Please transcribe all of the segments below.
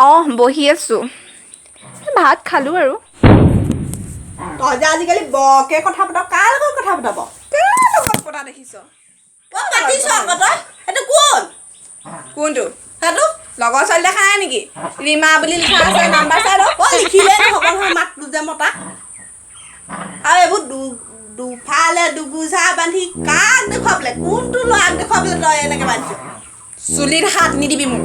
অঁ বহি আছোঁ ভাত খালোঁ আৰু তই যে আজিকালি বৰকে কথা পতাৱ কাৰ লগত কথা পতাব পতা দেখিছ তই মাতিছ আকৌ তই সেইটো কোন কোনটো সেইটো লগৰ ছোৱালী দেখা নাই নেকি ৰীমা বুলি লিখা আছে নাম্বাৰ চাই ৰ তই লিখিলে নহ'ব নহয় মাতটো যে মতা আৰু এইবোৰ দুফালে দুগুজা বান্ধি কাক দেখুৱাবলৈ কোনটো ল'ৰাক দেখুৱাবলৈ তই এনেকৈ বান্ধিছ চুলিত হাত নিদিবি মোক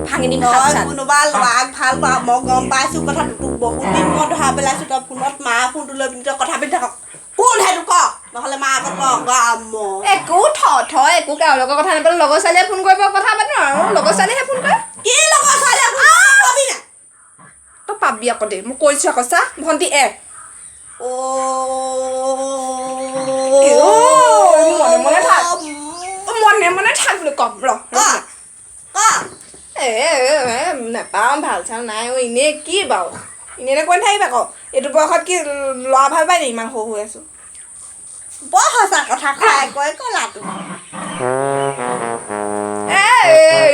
ভাঙি দিম হাত তই চাত কোনোবা ল'ৰাক ভাল পাওঁ মই গম পাইছোঁ কথাটো তোক বহুত দিন মই ধৰা পেলাইছোঁ তই ফোনত মাৰ ফোনটো লৈ পিনি তই কথা পাতি থাক কোন সেইটো ক নহ'লে মাৰ আগত একো একো কাৰো লগৰ কথা নাপালো লগৰ ছোৱালীয়ে ফোন কৰিব কথা পাতো আৰু লগৰ ছোৱালীহে ফোন কৰে কি লগৰ ছোৱালীয়ে কবি না তই পাবি আকৌ দেই মই কৈছোঁ আকৌ চা ভণ্টি মনে থাক বুলি ক'ম ৰ নাপাওঁ ভাল চাল নাই এনেই কি বাৰু এনেই কৈ নাথাকিবা আকৌ এইটো বয়সত কি ল'ৰা ভাল পাই নি ইমান সৰু হৈ আছোঁ বৰ সঁচা কথা খাই কয় ক'লাটো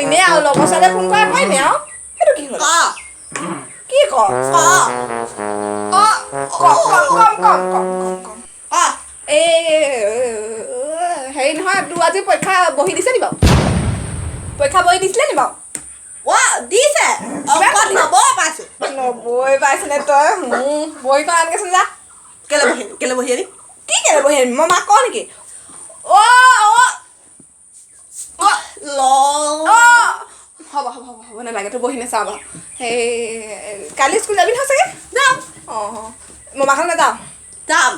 এনেই আৰু লগৰ ছোৱালীয়ে ফোন কৰা কয় নি আৰু সেইটো কি হ'ল কি ক হেৰি নহয় তোৰ আজি পৰীক্ষা বহি দিছে নি বাৰু পৰীক্ষা বহি দিছিলে নি বাৰু দিছে নবৈ পাইছোঁ নবৈ পাইছেনে তই বহীখন আনকেচোন যা কেলে বহি আনি কি কেলে বহি আনিম মই মাক কওঁ নেকি হ'ব নালাগে তোৰ বহি নাচাওঁ বাৰু সেই কালি স্কুল যাবি নহয় চাগে যাম মমাখালে নাযাওঁ যাম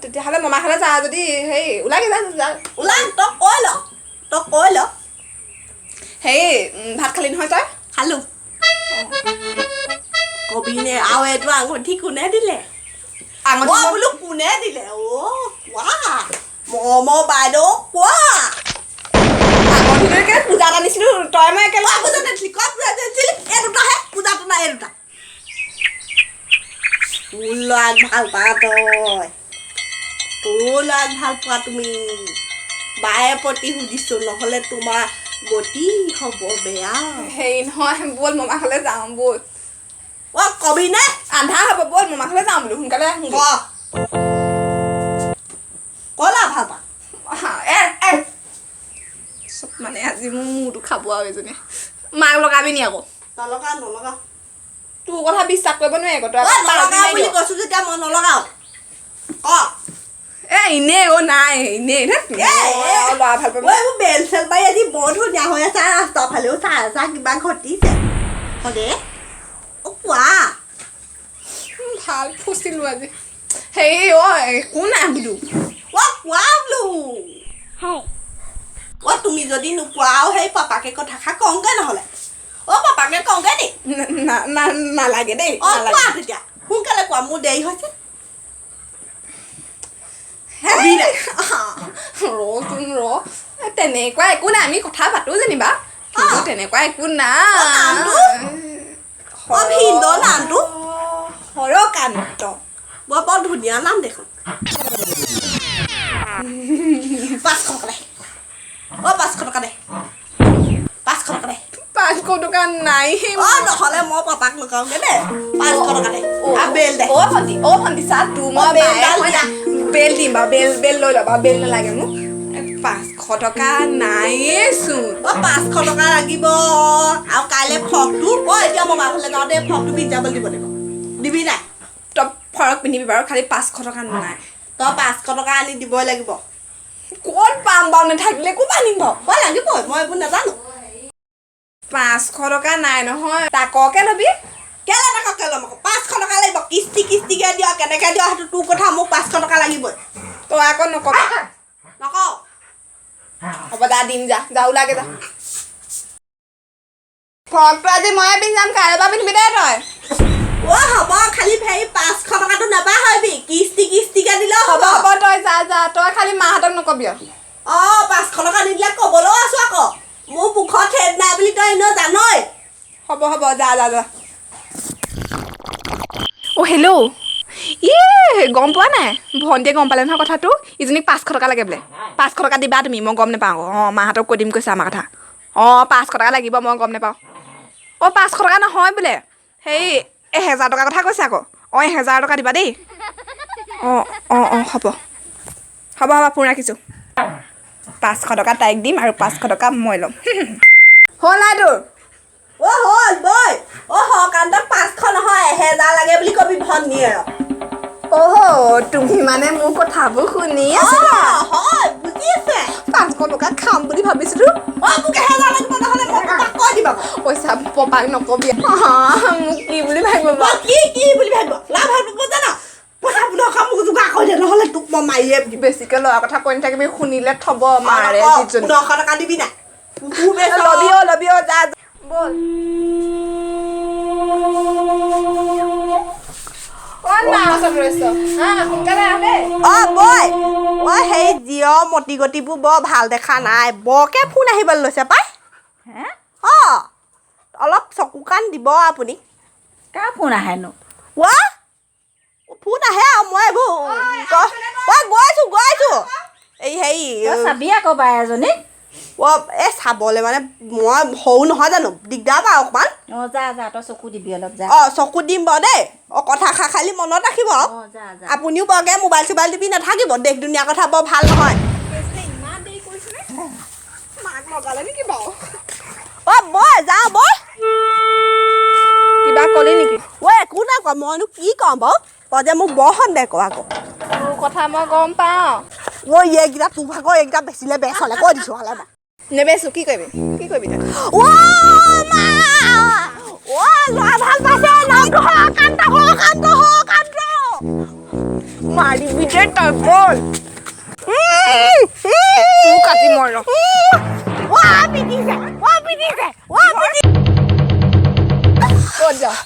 তেতিয়াহ'লে মমাখালে যা যদি হেৰি ওলাগে যা ওলাম তই কৈ ল হেৰি ভাত খালি নহয় তই খালোঁ কবি নে আৰু এইটো আঙুঠি কোনে দিলে বোলো কোনে দিলে কোৱা মৰমৰ বাইদেউ কোৱা আঙুঠিলৈকে পূজাত আনিছিলোঁ তই মই একেলগে পূজাত আনিছিলি ক'ত পূজাত আনিছিলি এই দুটাহে পূজাটো নাই এই দুটা তোৰ ল'ৰাক ভাল পা তোৰ ল'ৰাক ভাল পোৱা তুমি বায়ে প্ৰতি সুধিছোঁ নহ'লে তোমাৰ গতি হ'ব বেয়া হেৰি নহয় ব'ল মমাখালে যাওঁ ব'ল কবি নে আন্ধাৰ হ'ব ব'ল মমাখালে যাওঁ বোলো সোনকালে ক'লা ভাল পা চব মানে আজি মোৰ মূৰটো খাব আৰু এজনী মাক লগাবি নি আকৌ নলগাওঁ তোৰ কথা বিশ্বাস কৰিব নোৱাৰি আকৌ তই নলগাওঁ বুলি কৈছোঁ যেতিয়া মই নলগাওঁ এনেই নাই এনেই ল'ৰা ভাল পাব এইবোৰ বেল চেল পাৰি আজি বৰ ধুনীয়া হৈ আছে ৰাস্তাৰ ফালেও চাহ কিবা ঘটিছে কোৱা ভাল ফুচিলোঁ আজি হেৰি একো নাই বোলো কোৱা বোলো তুমি যদি নোকোৱাও সেই পাপাকে কথাষাৰ কওঁগে নহ'লে পাপাকে কওঁগে নি নালাগে দেই কোৱা তেতিয়া সোনকালে কোৱা মোৰ দেৰি হৈছে তেনেকুৱা একো নাই আমি কথা পাতো যেনিবা কিন্তু তেনেকুৱা একো নাই নামটো হৰকান্ত বৰ ধুনীয়া নাম দেখোন 500 টকা দে 500 টকা দে 500 টকা নাই নহ'লে মই পাপাক লগাওঁগে দে 500 টকা দে বেল দে ভণ্টি চা তোৰ মই বেল দিম বাৰু বেল লৈ ল'বা বেল নালাগে মোক 500 টকা নাইয়েচোন 500 টকা লাগিব আৰু কাইলৈ ফ্ৰকটো এতিয়া মই মাৰ ঘৰলৈ যাওঁতে ফ্ৰকটো পিন্ধি যাবলৈ দিব লাগিব দিবি নাই তই ফ্ৰক পিন্ধিবি বাৰু খালি 500 টকা নাই তই 500 টকা আনি দিবই লাগিব ক'ত পাম বাৰু নাথাকিলে ক'ত আনিম বাৰু লাগিবই মই এইবোৰ নাজানো 500 টকা নাই নহয় তাককে ল'বি কেলে তাককে ল'ম আকৌ 500 টকা লাগিব কিস্তিকে দিয় কেনেকৈ দিয় সেইটো তোৰ কথা মোক 500 টকা লাগিবই তই আকৌ নকবি নকওঁ হ'ব যা দিম যা ওলাগে যা ফ্ৰকটো আজি ময়ে পিন্ধি যাম কাইলৈ পৰা পিন্ধিবি দে তই হ'ব খালি 500 টকাটো নাপাহৰিবি কিস্তিকে দিলেও হ'ব তই যা তই খালি মাহঁতক নকবি আৰু 500 টকা নিদিলে ক'বলৈও আছোঁ আকৌ মোৰ মুখত ঠেদ নাই বুলি তই এনেও জানই হ'ব যা হেল্ল' গম পোৱা নাই ভণ্টিয়ে গম পালে নহয় কথাটো ইজনীক 500 টকা লাগে বোলে 500 টকা দিবা তুমি মই গম নাপাওঁ মাহঁতক কৈ দিম কৈছে আমাৰ কথা 500 টকা লাগিব মই গম নাপাওঁ অ' 500 টকা নহয় বোলে সেই 1000 টকাৰ কথা কৈছে আকৌ অ' 1000 টকা দিবা দেই অঁ অঁ অঁ হ'ব হ'ব হ'ব ফোন ৰাখিছোঁ 500 টকা তাইক দিম আৰু 500 টকা মই ল'ম হ'ল নাই তোৰ হ'ল বৈ সকান্তক 500 নহয় 1000 লাগে বুলি কবি ভনীয়ে তুমি মানে মোৰ কথাবোৰ শুনি আছিলা হয় বুজিছে 500 টকা খাম বুলি ভাবিছিলোঁ মোক 1000 লাগিব নহ'লে মই পপাক কৈ দিবা পইচা পপাক নকবি মোক কি বুলি ভাবিব কি বুলি ভাবিব লাভ ভাবিব জানো পইচা বুলি কাম মোক যোগাৰ কৰি দে নহ'লে তোক মই মাৰিয়ে দিম বেছিকৈ ল'ৰা কথা কৈ নাথাকিবি শুনিলে থব মাৰে 900 টকা দিবি নাই লবি অ' যা বল সেই জিঅ মতি গতিবোৰ বৰ ভাল দেখা নাই বৰকে ফোন আহিবলৈ লৈছে পাই অলপ চকু কাণ দিব আপুনি কাৰ ফোন আহেনো ফোন আহে আৰু মই এইবোৰ গৈছো এই হেৰি চাবি আকৌ বাই এজনী এই চাবলৈ মানে মই সৰু নহয় জানো দিগদাৰ পাওঁ অকণমান যা তই চকু দিবি অলপ যা চকু দিম বাৰু দেই কথা খালি মনত ৰাখিব আপুনিও বৰকে মোবাইল চোবাইল টিপি নাথাকিব দেশ দুনীয়াৰ কথা বৰ ভাল নহয় বৈ যাওঁ বৈ কিবা ক'লি নেকি একো নাই কোৱা মইনো কি ক'ম বাৰু তই যে মোক বৰ সন্দেহ কৰ আকৌ তোৰ কথা মই গম পাওঁ এইকেইটা তোৰ ভাগৰ এইকেইটা বেচিলে বেচ হ'লে কৈ দিছোঁ হ'লে মই নেবেচো কি কৰিবি মাৰিবি যে তই বল কাটি মৰ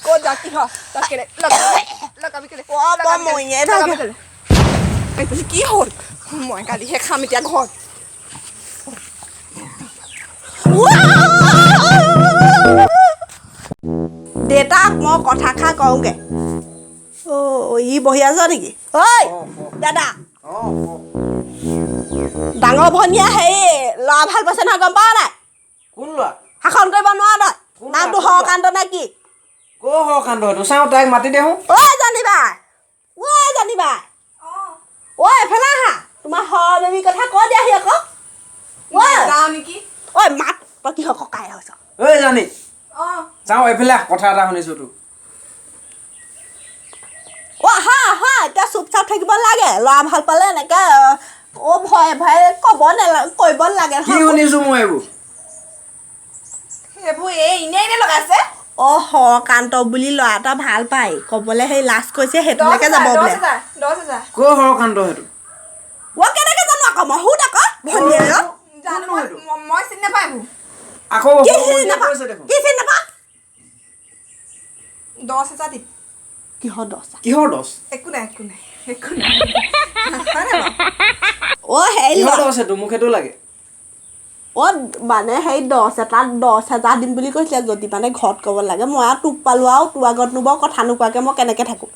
ক'ত যা কি হয় কি হ'ল মই কালিহে খাম এতিয়া ঘৰত দেউতাক মই কথা খাই কওঁগে ই বহি আছ নেকি ঐ দাদা ডাঙৰ ভনীয়া হেৰি ল'ৰা ভাল পাইছে নহয় গম পাৱ নাই কোন ল'ৰা শাসন কৰিব নোৱাৰ তই নামটো হৰকান্ত নে কি ক' হৰকান্ত সেইটো চাওঁ তাইক মাতি দে জানিবা এফালে আহা তোমাৰ বেবী কথা কৈ দিয়াহি আকৌ যাওঁ নেকি মাত তই কিহৰ ককাই হৈছ ঐ জানি যাওঁ এইফালে কথা এটা শুনিছোঁ তোক আহা এতিয়া চুপ চাপ থাকিব লাগে ল'ৰা ভাল পালে এনেকে ভয়ে ক'ব নালাগে কৰিব নালাগে কি শুনিছোঁ মই এইবোৰ এনেই লগাইছে হৰকান্ত বুলি ল'ৰা এটা ভাল পাই ক'বলৈ সেই লাজ কৈছে সেইটোলৈকে যাব বোলে 10,000 ক' হৰকান্ত সেইটো কেনেকে জানো আকৌ মই সুধ আকৌ ভনীয়ে মই চিনি নাপাওঁ আকৌ কি চিনি নাপা 10,000 দিম কিহৰ দহ কিহৰ দহ একো নাই হেৰি কিহৰ দহ সেইটো মোক সেইটো লাগে মানে সেই 10,000 দিম বুলি কৈছিলে যদি মানে ঘৰত ক'ব লাগে মই আৰু তোক পালোঁ আৰু তোৰ আগত বৰ কথা নোকোৱাকৈ মই কেনেকৈ থাকোঁ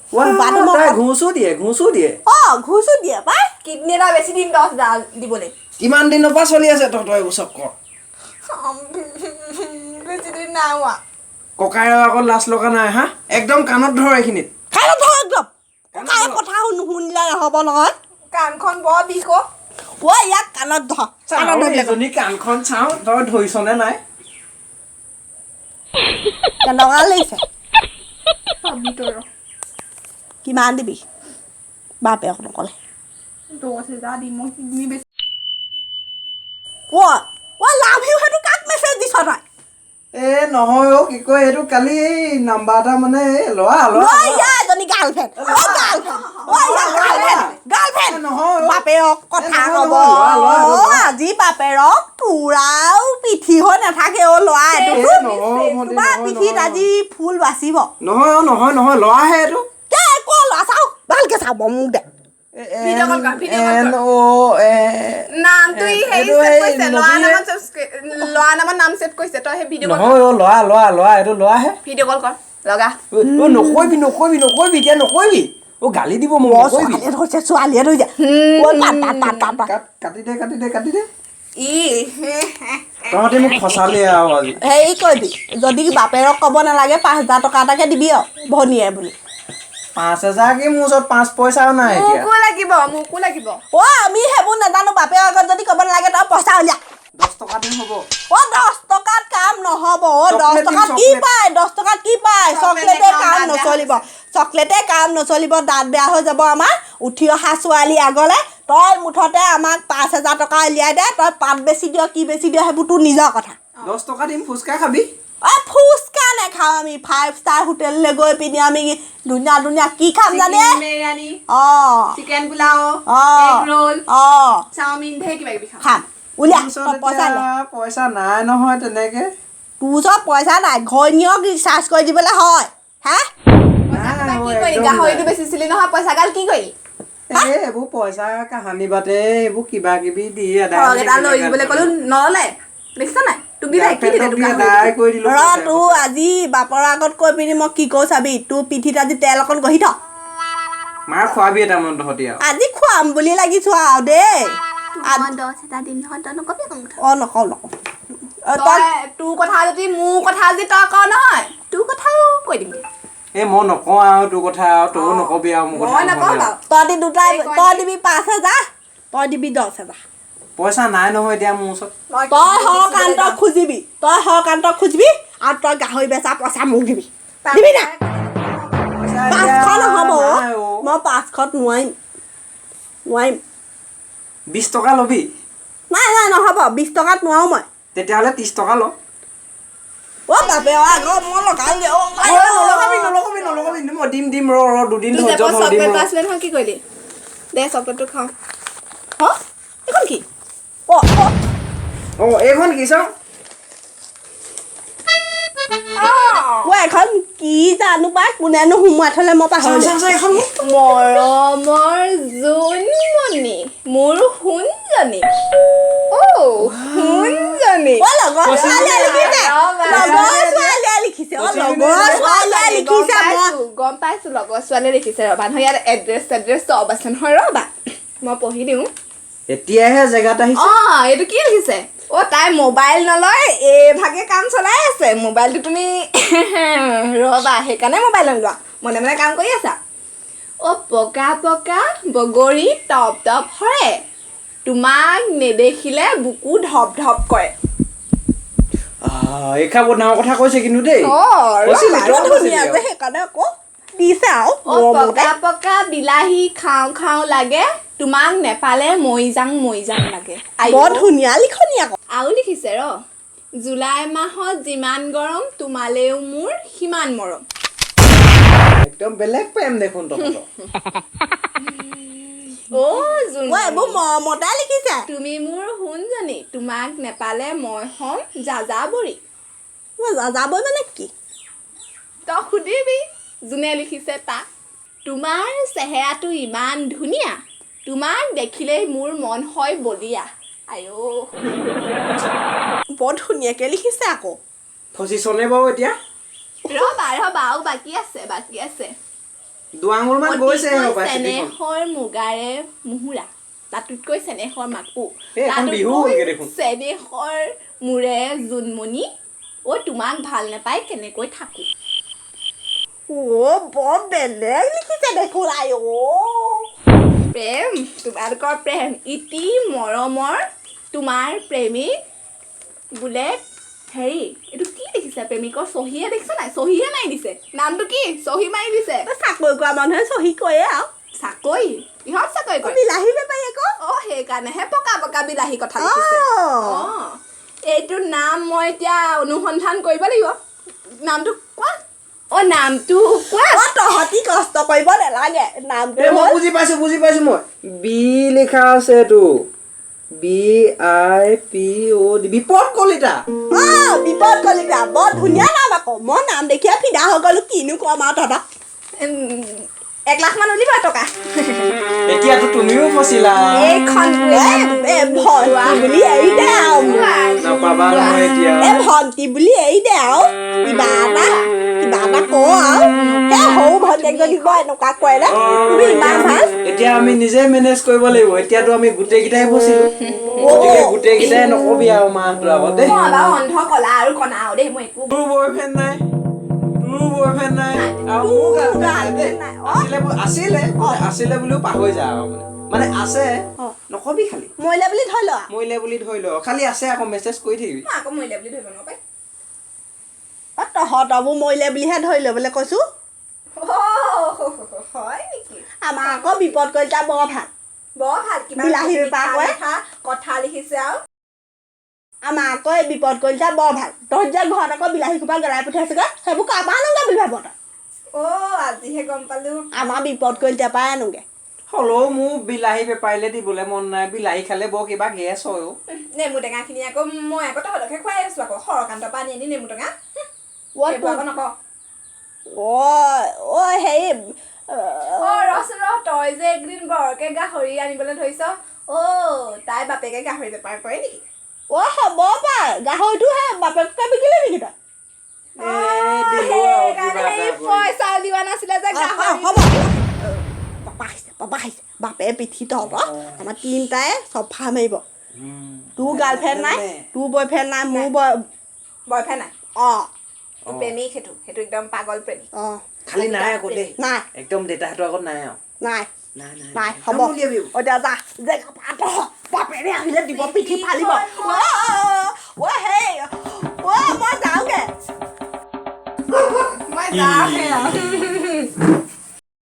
ঘোঁচো দিয়ে ঘোঁচো দিয়ে পাই কিডনী এটা বেছি দিম 10,000 দিবলৈ কিমান দিনৰ পৰা চলি আছে তহঁতৰ এইবোৰ চক্কৰ বেছি দিন নাই হোৱা ককাইৰ আগত লাজ লগা নাই হা একদম কাণত ধৰ এইখিনিত কথা নুশুনিলে নহ'ব নহয় কাণখন বৰ বিষ ইয়াক কাণত ধৰ এজনী কাণখন চাওঁ তই ধৰিছনে নাই কেনেকুৱা লাগিছে কিমান দিবি বাপে নক'লে 10,000 দিম মই কিডনী বেছি লাভ ইউ সেইটো কাক মেছেজ দিছ তই নহয় কি কয় এইটো কালি এই নাম্বাৰ এটা মানে ল'ৰা এজনী গাৰ্লফ্ৰেণ্ড বাপেৰক কথা ক'ব আজি বাপেৰক তোৰাও পিঠি হৈ নাথাকে ল'ৰা এইটো তোমাৰ পিঠিত আজি ফুল বাচিব নহয় ল'ৰাহে এইটো ল'ৰা চাওঁ ভালকে চাব মোক দে নামটো ল'ৰা নামত নাম ছেভ কৰিছে তই সেই ভিডিঅ' নহয় ল'ৰা এইটো ল'ৰাহে ভিডিঅ' কল কৰ লগা নকৰিবি এতিয়া নকৰিবি গালি দিব মোক ছোৱালীয়ে ধৰিছে কাটি দে তহঁতে মোক ফচালি আৰু আজি হেৰি কৰিবি যদি বাপেৰক ক'ব নালাগে 5,000 টকা এটাকে দিবি আৰু ভনীয়ে বুলি 5,000 কি মোৰ ওচৰত 5 পইচাও নাই এতিয়া মোকো লাগিব আমি সেইবোৰ নাজানো বাপেৰৰ আগত যদি ক'ব নালাগে তই পইচা উলিয়া 10 টকা দিম হ'ব 10 টকাত কাম নহ'ব 10 চকলেট দিম, টকাত কি চকলেট। পায় 10 টকাত কি পায় চকলেটে কাম নচলিব চকলেটে কাম নচলিব দাঁত বেয়া হৈ যাব আমাৰ উঠি অহা ছোৱালী আগলে তই মুঠতে আমাক 5,000 টকা উলিয়াই দে তই পাত বেছি দিয় কি বেছি দিয় সেইবোৰ তোৰ নিজৰ কথা 10 টকা দিম ফুচকা খাবি ফুচকা নাখাওঁ আমি 5 ষ্টাৰ হোটেললৈ গৈ পিনি আমি ধুনীয়া ধুনীয়া কি খাম জানে বিৰিয়ানী অঁ চিকেন পোলাও অঁ এগ ৰোল অঁ চাওমিন ঢেৰ কিবা কিবি খাম খাম উলিয়া মোৰ তই ওচৰত পইচা দে এতিয়া পইচা নাই নহয় তেনেকে তোৰ ওচৰত পইচা নাই ঘৈণীয়ক ৰিচাৰ্জ কৰি দিবলৈ হয় হা নাই, কি মই কৰিলি একদম গাহৰিটো নাই। বেচিছিলি নহয় পইচা গাল কি কৰিলি এইবোৰ পইচা কাহানি বাটে এইবোৰ কিবা কিবি দি ঘৰত এটা লৈ দিবলৈ ক'লো নল'লে দেখিছ নাই তোক দিলে কি দিলে তোক আদায় কৰি দিলো ৰ তোৰ আজি বাপৰ আগত কৈ পিনি মই কি কওঁ চাবি তোৰ পিঠিত আজি তেল অকণ গঢ়ি থ মাৰ খোৱাবি এটা মন তহঁতি আৰু আজি খুৱাম বুলি লাগিছো আৰু দেই মই 10,000 দিম নহয় তই নকবি আকৌ মুঠতে। অঁ নকওঁ তই তোৰ কথা যদি মোৰ কথা যদি তই কওঁ নহয় তোৰ কথাও কৈ দিম এই মই নকওঁ আৰু তোৰ কথা আৰু তইও নকবি আৰু মোৰ মই নকওঁ কথা বাৰু তই দুটাই এই কয় তই দিবি 5,000 তই দিবি 10,000 পইচা নাই নহয় এতিয়া মোৰ ওচৰত তই হকান্তক খুজিবি আৰু তই গাহৰি বেচা পইচা মোক দিবি দিবি না পইচা 500 নহ'ব নাই অ'। মই 500 নোৱাৰিম 20 টকা ল'বি নাই নহ'ব 20 টকাত নোৱাৰোঁ মই তেতিয়াহ'লে 30 টকা ল অ' বাপে আগত মই লগাই দে নলগাবি মই দিম ৰ দুদিন তোৰ ধৈৰ্য জেপত ধৰ দিম চকলেট ৰ। আছিলে নহয় কি কৰিলি দে চকলেটটো খাওঁ এইখন কি অ এইখন কি চাওঁ মই এখন কি জানো পাই কোনেনো সোমোৱাই থ'লে মই পাহৰিলোঁ এইখন মৰমৰ জোনমণি মোৰ সোণজনী সোণজনী অ' লগৰ ছোৱালীয়ে লিখিছে গম পাইছো লগৰ ছোৱালীয়ে লিখিছে ৰ'বা নহয় ইয়াত এড্ৰেছ চব আছে নহয় ৰ'বা মই পঢ়ি দিওঁ এতিয়াহে জেগাত আহিছে এইটো কি লিখিছে তাই মোবাইল নলয় এইভাগে কাম চলাই আছে মোবাইলটো তুমি ৰ'বা সেইকাৰণে মোবাইল নলোৱা মনে মনে কাম কৰি আছা পকা পকা বগৰী টপ টপ সৰে তোমাক নেদেখিলে বুকু ধপ ধপ কৰে এইখা বৰ ডাঙৰ কথা কৈছে কিন্তু দেই কৈছিলি, তই কৈছিলি আৰু। সেইকাৰণে আকৌ দিছে আৰু পকা পকা বিলাহী খাওঁ খাওঁ লাগে তোমাক নেপালে মৰি যাং লাগে বৰ ধুনীয়া লিখনি আকৌ আৰু লিখিছে জুলাই মাহত যিমান গৰম তোমালেও মোৰ সিমান মৰম একদম বেলেগ প্ৰেম দেখোন তহঁতৰ মই এইবোৰ মৰমতে লিখিছে তুমি মোৰ সোণজনী তোমাক নেপালে মই হ'ম যাযাবৰী যাবই মানে কি তই সুধিবি যোনে লিখিছে তাক তোমাৰ চেহেৰাটো ইমান ধুনীয়া তোমাক দেখিলেই মোৰ মন হয় বলিয়া বৰ ধুনীয়াকে লিখিছে আকৌ ফচিছনে বাৰু এতিয়া ৰ'বা আৰু বাকী আছে দুআঙুলমান গৈছে অতিকৈ চেনেহৰ মুগাৰে মুহুৰা তাতোতকৈ চেনেহৰ মাকো এখন বিহু হ'লগে দেখোন। চেনেহৰ মোৰে জোনমণি তোমাক ভাল নাপাই কেনেকৈ থাকো বৰ বেলেগ লিখিছে দেখোন প্ৰেম তোমালোকৰ প্ৰেম ইতি মৰমৰ তোমাৰ প্ৰেমিক বোলে হেৰি এইটো কি দেখিছে প্ৰেমিকৰ চহীয়ে দেখিছে নাই চহীয়ে মাৰি দিছে নামটো কি চহী মাৰি দিছে চাকৰি কৰা মানুহে চহী কৰে আৰু চাকৰি কিহত চাকৰি কৰে বিলাহী বেপাৰী আকৌ সেইকাৰণেহে পকা পকা বিলাহী কথা লিখিছে এইটোৰ নাম মই এতিয়া অনুসন্ধান কৰিব লাগিব নামটো কোৱা নামটো কোৱা তহঁতি কষ্ট কৰিব নালাগে নামটো মই বুজি পাইছো মই বি লিখা আছে এইটো BIPO বিপদ কলিতা বিপদ কলিতা বৰ ধুনীয়া নাম আকৌ মই নাম দেখিয়ে ফিদা হৈ গ'লো কিনো কম আৰু তহঁতক 1 লাখ মান উলিবা টকা এতিয়াতো তুমিও ফচিলা এইখন বুলি এৰি দে আৰু নাপাবা নহয় এতিয়া ভণ্টি বুলি এৰি দে আৰু কিবা এটা কওঁ আৰু সেই সৰু ভণ্টিয়েকজনী বৰ এনেকুৱা কৰে নে তুমি ইমান ভাল এতিয়া আমি নিজে মেনেজ কৰিব লাগিব এতিয়াতো আমি গোটেইকেইটাই ফচিলো গতিকে গোটেইকেইটাই নকবি আৰু মাহঁতৰ আগত দেই মই বাৰু অন্ধ কলা আৰু কণা আৰু দেই মই একো তোৰ বয়ফ্ৰেণ্ড নাই আৰু মোৰ গাৰ্লফ্ৰেণ্ড নাই দেই আছিলে বুলিও পাহৰি যা আৰু মানে আছে নকবি খালি মৰিলে বুলি ধৰি ল মৰিলে বুলি ধৰি ল খালি আছে আকৌ মেছেজ কৰি থাকিবি মই আকৌ মৰিলে বুলি ধৰিব নাপায় তহঁতবোৰ মৰিলে বুলিহে ধৰি ল'বলৈ কৈছো হয় নেকি আমাৰ আকৌ বিপদ কলিতা বৰ ভাল বৰ ভাল কিবা বিলাহী বেপাৰ কৰে। কথা লিখিছে আৰু আমাৰ আকৌ এই বিপদ কলিতা বৰ ভাল তহঁত যে ঘৰত আকৌ বিলাহী সোপা গেলাই পঠিয়াইছেগৈ সেইবোৰ কাৰপৰা আনোগৈ বুলি ভাব তই আজিহে গম পালো আমাৰ বিপদ কলিতাৰ পৰাই আনোগৈ হ'লেও মোৰ বিলাহী বেপাৰীলে দিবলৈ মন নাই বিলাহী খালে বৰ কিবা গেছ হয় নেমু টেঙাখিনি আকৌ মই আকৌ তহঁতকে খুৱাই আছো আকৌ সৰকান্তৰ পৰা আনি নেমু টেঙা অ' আকৌ নকওঁ হেৰি ৰহ তই যে একদিন বৰকে গাহৰি আনিবলৈ ধৰিছ তাই বাপেকে গাহৰি বেপাৰ কৰে নেকি হ'ব পাৰে গাহৰিটো হে বাপেককে বিকিলি নেকি তই পইচা দিবা নাছিলে যে হ'ব পাপা আহিছে বাপে পিঠি তহঁতৰ আমাৰ তিনিটাই চফা মাৰিব তোৰ গাৰ্লফ্ৰেণ্ড নাই তোৰ বয়ফ্ৰেণ্ড নাই মোৰ বয়ফ্ৰেণ্ড নাই অঁ প্ৰেমিক সেইটো একদম পাগল প্ৰেমিক অঁ খালি নাই আকৌ দেই নাই একদম দেউতাহঁতৰ আগত নাই আৰু নাই নাই নাই হ'ব এতিয়া যা বাপেৰে আহিলে দিব পিঠি ফালিব মই যাওঁগে মই যাওঁহে আৰু